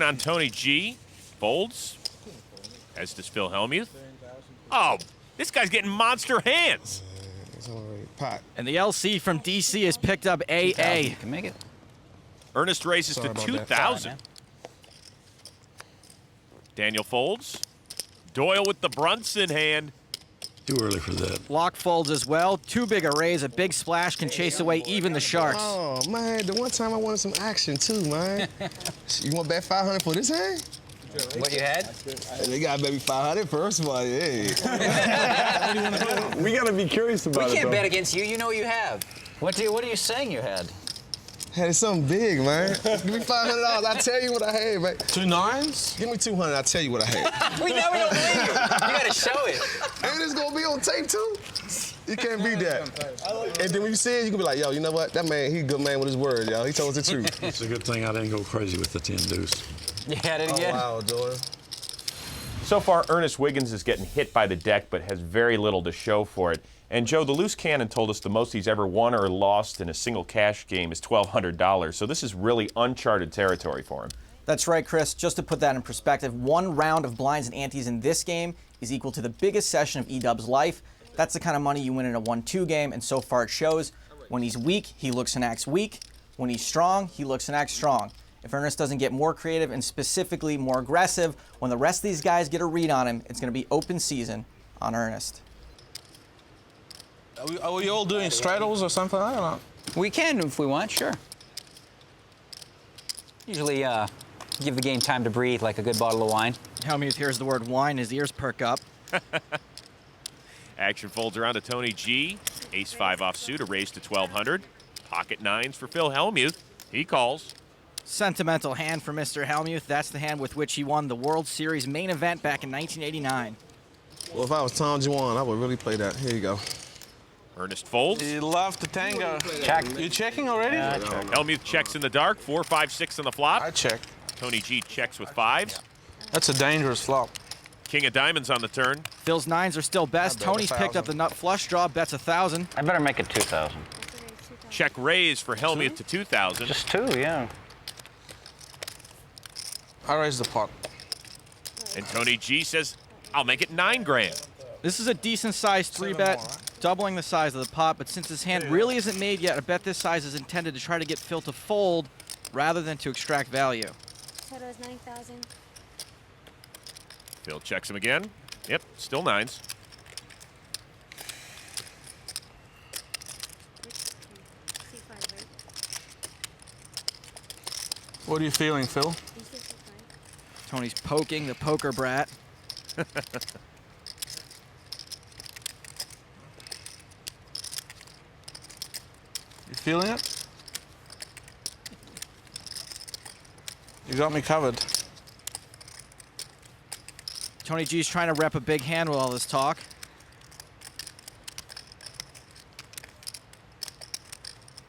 On Tony G. Folds, as does Phil Hellmuth. Oh, this guy's getting monster hands. And the LC from DC has picked up AA. You can make it. Ernest raises to 2,000. Daniel folds. Doyle with the Brunson hand. Too early for that. Laak folds as well. Too big a raise. A big splash can chase away even the sharks. Oh, man, the one time I wanted some action, too, man. You want to bet 500 for this hand? What you had? They got maybe 500 first of all, hey. We got to be curious about it, We can't though. bet against you. You know what you have. What are you saying you had? Had something big, man. Give me $500. I'll tell you what I had, man. 2 9s? Give me 200. I'll tell you what I had. We know we don't believe you. You got to show it. And it's going to be on tape, too. You can't beat that. And then when you see it, you can be like, yo, you know what? That man, he a good man with his word, y'all. He told us the truth. It's a good thing I didn't go crazy with the 10 deuce. You had it again? Oh, wow, Doyle. So far, Ernest Wiggins is getting hit by the deck, but has very little to show for it. And Joe, the loose cannon told us the most he's ever won or lost in a single cash game is $1,200. So this is really uncharted territory for him. That's right, Chris. Just to put that in perspective, one round of blinds and antes in this game is equal to the biggest session of E-Dub's life. That's the kind of money you win in a 1-2 game, and so far it shows. When he's weak, he looks and acts weak. When he's strong, he looks and acts strong. If Ernest doesn't get more creative and specifically more aggressive, when the rest of these guys get a read on him, it's going to be open season on Ernest. Are we all doing straddles or something? I don't know. We can if we want, sure. Usually give the game time to breathe like a good bottle of wine. Hellmuth hears the word wine, his ears perk up. Action folds around to Tony G. Ace-5 offsuit, a raise to 1,200. Pocket nines for Phil Hellmuth. He calls. Sentimental hand for Mr. Hellmuth. That's the hand with which he won the World Series main event back in 1989. Well, if I was Tom Juan, I would really play that. Here you go. Ernest folds. You love to tango. Check. You checking already? Yeah, I check. Hellmuth checks in the dark. 4, 5, 6 on the flop. I check. Tony G checks with 5s. That's a dangerous flop. King of diamonds on the turn. Phil's nines are still best. I bet Tony's picked 1,000. up the nut flush draw, bets 1,000. I better make it 2,000. Check raise for Hellmuth to 2,000. Just 2, yeah. I raise the pot. And Tony G says, I'll make it 9 grand. This is a decent sized 3-bet, more, right? doubling the size of the pot, but since his hand really isn't made yet, a bet this size is intended to try to get Phil to fold rather than to extract value. Total is 9,000. Phil checks him again. Yep, still 9s. C5, right? What are you feeling, Phil? You said C5. Tony's poking the poker brat. You feeling it? You got me covered. Tony G's trying to rep a big hand with all this talk.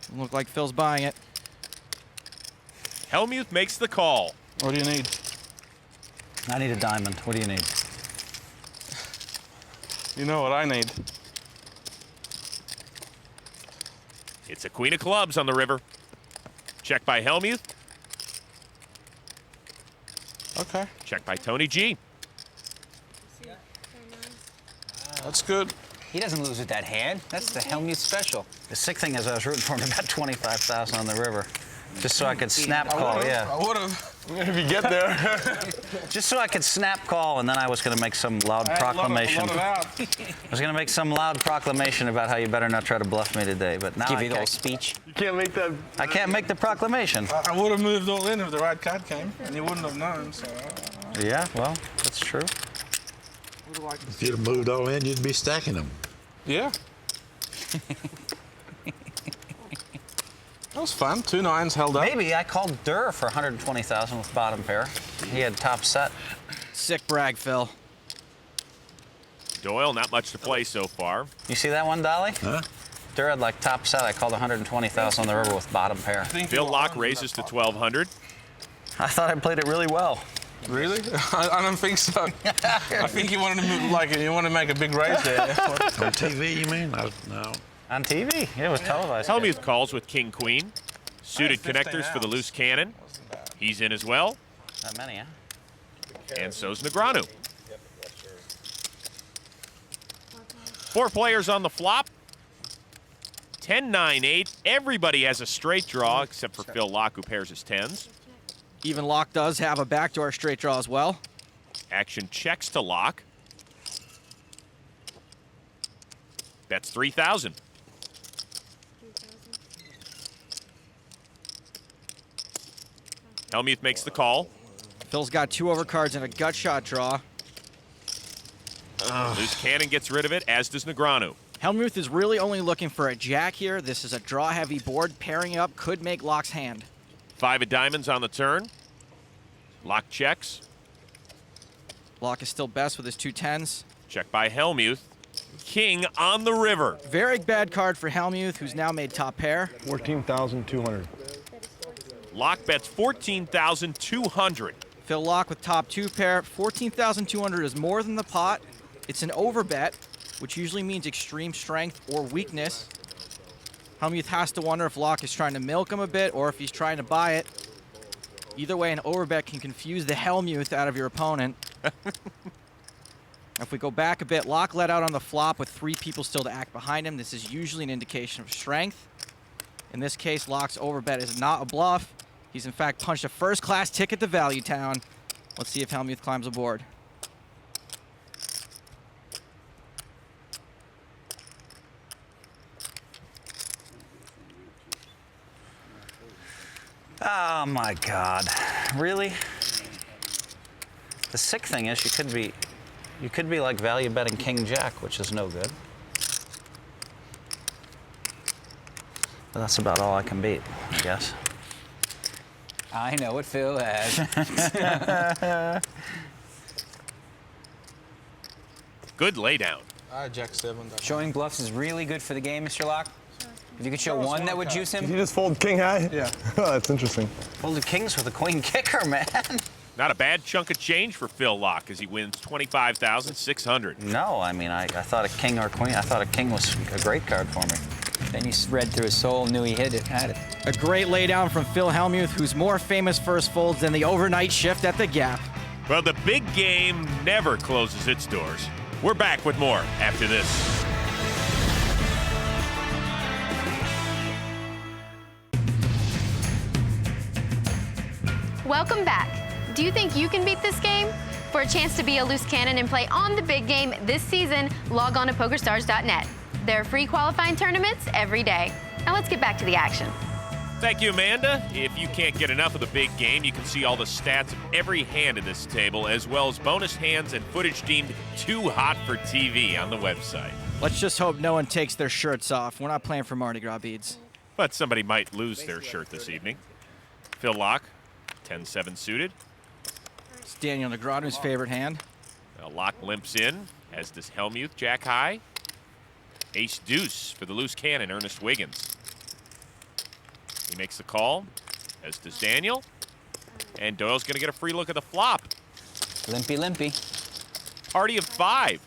Doesn't look like Phil's buying it. Hellmuth makes the call. What do you need? I need a diamond. What do you need? You know what I need. It's a queen of clubs on the river. Check by Hellmuth. Okay, Check by Tony G. that's good. He doesn't lose with that hand. That's the Hellmuth special. The sick thing is I was rooting for him to bet 25,000 on the river. Just so I could snap call, yeah. I would have. If you get there. Just so I could snap call, and then I was going to make some loud proclamation. Out. I was going to make some loud proclamation about how you better not try to bluff me today, but now Give I you the whole can't. speech. You can't make that. I can't make the proclamation. I would have moved all in if the right card came, and you wouldn't have known. So. Yeah, well, that's true. If you'd have moved all in, you'd be stacking them. Yeah. That was fun. 2 9s held up. Maybe I called Durr for 120,000 with bottom pair. He had top set. Sick brag, Phil. Doyle, not much to play so far. You see that one, Dolly? Huh? Durr had like top set. I called 120,000 on the river with bottom pair. Phil Laak raises to 1,200. I thought I played it really well. Really? I don't think so. I think you wanted to move, you want to make a big raise there. On TV, you mean? No. On TV? It was televised. Hellmuth calls with king queen. Suited Hey, 15 connectors for the outs. loose cannon. He's in as well. Not many, huh? And so's Negreanu. 4 players on the flop. 10, 9, 8. Everybody has a straight draw except for Phil Laak, who pairs his 10s. Even Laak does have a backdoor straight draw as well. Action checks to Laak. That's 3,000. 3,000. Hellmuth makes the call. Phil's got 2 overcards and a gut shot draw. Loose cannon gets rid of it, as does Negreanu. Hellmuth is really only looking for a jack here. This is a draw-heavy board. Pairing up could make Laak's hand. 5 of diamonds on the turn. Laak checks. Laak is still best with his 2 10s. Check by Hellmuth. King on the river. Very bad card for Hellmuth, who's now made top pair. 14,200. Laak bets 14,200. Phil Laak with top 2 pair. 14,200 is more than the pot. It's an overbet, which usually means extreme strength or weakness. Hellmuth has to wonder if Laak is trying to milk him a bit or if he's trying to buy it. Either way, an overbet can confuse the Hellmuth out of your opponent. If we go back a bit, Laak let out on the flop with 3 people still to act behind him. This is usually an indication of strength. In this case, Laak's overbet is not a bluff. He's in fact punched a first-class ticket to Value Town. Let's see if Hellmuth climbs aboard. Oh my God, really? The sick thing is you could be like value betting King Jack, which is no good. But that's about all I can beat, I guess. I know what Phil has. Good laydown. Jack 7. Showing bluffs is really good for the game, Mr. Laak. If you could show one that would juice Did him. you just fold king high? Yeah. Oh, that's interesting. Folded kings with a queen kicker, man. Not a bad chunk of change for Phil Laak as he wins 25,600. No, I mean, I thought a king or queen, I thought a king was a great card for me. Then you read through his soul, knew he had it. A great laydown from Phil Hellmuth, who's more famous first folds than the overnight shift at the Gap. Well, the big game never closes its doors. We're back with more after this. Welcome back. Do you think you can beat this game? For a chance to be a loose cannon and play on the big game this season, log on to PokerStars.net. There are free qualifying tournaments every day. Now let's get back to the action. Thank you, Amanda. If you can't get enough of the big game, you can see all the stats of every hand in this table, as well as bonus hands and footage deemed too hot for TV on the website. Let's just hope no one takes their shirts off. We're not playing for Mardi Gras beads. But somebody might lose their shirt this evening. Phil Laak, 10-7 suited. It's Daniel Negreanu's favorite hand. Now Laak limps in, as does Hellmuth, jack high. Ace deuce for the loose cannon, Ernest Wiggins. He makes the call, as does Daniel. And Doyle's going to get a free look at the flop. Limpy, limpy. Party of 5.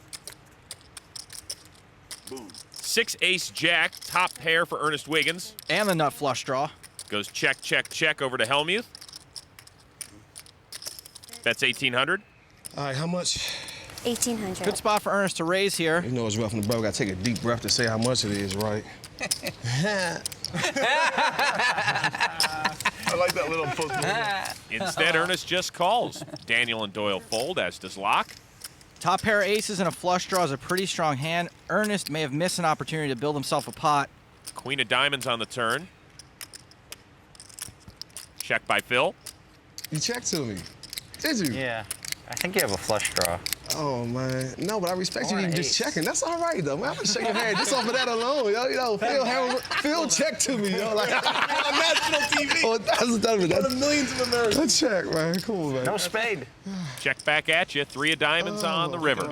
6 ace jack, top pair for Ernest Wiggins. And the nut flush draw. Goes check, check, check over to Hellmuth. That's 1,800. All right, how much? 1,800. Good spot for Ernest to raise here. You know it's rough in the bro. Gotta take a deep breath to say how much it is, right? I like that little poke. Instead, Ernest just calls. Daniel and Doyle fold, as does Laak. Top pair of aces and a flush draw is a pretty strong hand. Ernest may have missed an opportunity to build himself a pot. Queen of diamonds on the turn. Check by Phil. You checked to me. Did you? Yeah, I think you have a flush draw. Oh, man. No, but I respect you Or even an just ace. checking. That's all right, though, man. I'm gonna shake your hand just off of that alone. Yo, you know, Phil checked to me, yo. Like, on national TV. Oh, that's millions of Americans. That check, man. Cool, man. No spade. Check back at you. 3 of diamonds on the river.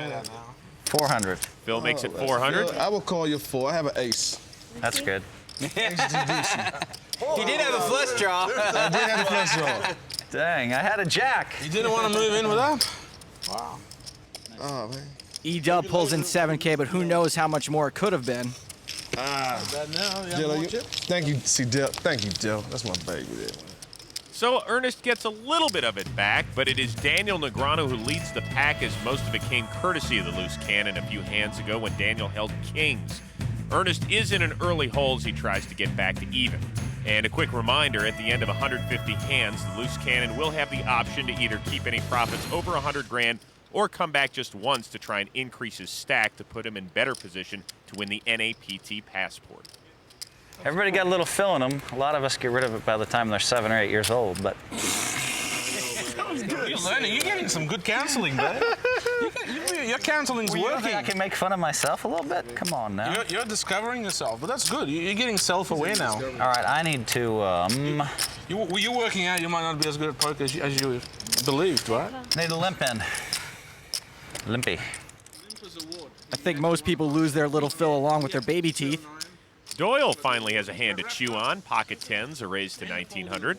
400. Phil makes it 400. I will call you 4. I have an ace. That's good. He did have a flush draw. I did have a flush draw. Dang, I had a jack. You didn't want to move in with that? Oh, man. E-Dub pulls in 7K, but who knows how much more it could have been. Dill, thank you. See, Dill. Thank you, Dill. That's my baby there. So Ernest gets a little bit of it back, but it is Daniel Negreanu who leads the pack, as most of it came courtesy of the loose cannon a few hands ago when Daniel held kings. Ernest is in an early hole as he tries to get back to even. And a quick reminder, at the end of 150 hands, the loose cannon will have the option to either keep any profits over 100 grand or come back just once to try and increase his stack to put him in better position to win the NAPT passport. Everybody got a little fill in them. A lot of us get rid of it by the time they're 7 or 8 years old, but... You're learning. You're getting some good counseling, man. Your counseling's You don't think working. I can make fun of myself a little bit? Come on now. You're discovering yourself, but that's good. You're getting self-aware now. All right, I need to, You're working out. You might not be as good at poker as you believed, right? need a limp in. Limpy. I think most people lose their little fill along with their baby teeth. Doyle finally has a hand to chew on. Pocket tens are raised to 1,900.